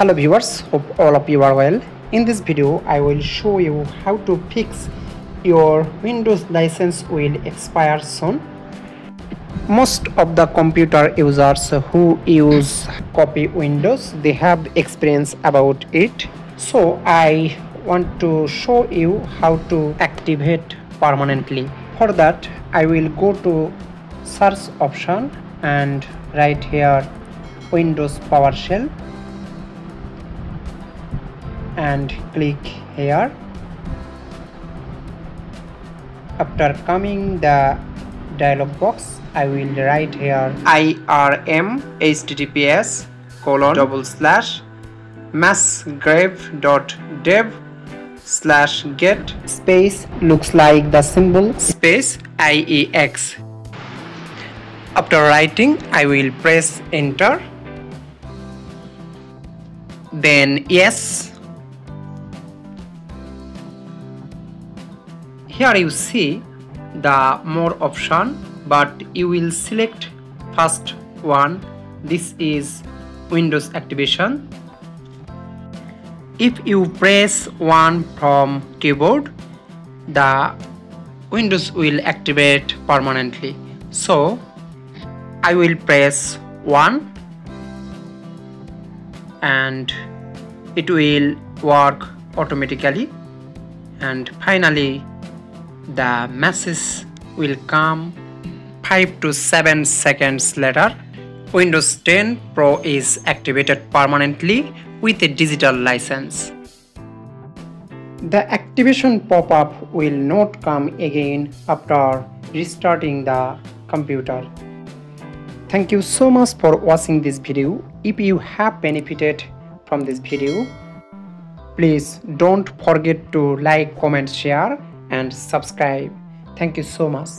Hello viewers, hope all of you are well. In this video I will show you how to fix your Windows license will expire soon. Most of the computer users who use copy Windows, they have experience about it. So I want to show you how to activate permanently. For that I will go to search option and write here Windows PowerShell and click here. After coming the dialog box, I will write here IRM https://massgrave.dev/get space looks like the symbol space IEX. After writing, I will press enter, then yes. Here you see the more option, but you will select first one. This is Windows activation. If you press 1 from keyboard, the Windows will activate permanently. So I will press 1 and it will work automatically, and finally the message will come 5 to 7 seconds later. Windows 10 Pro is activated permanently with a digital license. The activation pop-up will not come again after restarting the computer. Thank you so much for watching this video. If you have benefited from this video, please don't forget to like, comment, share and subscribe. Thank you so much.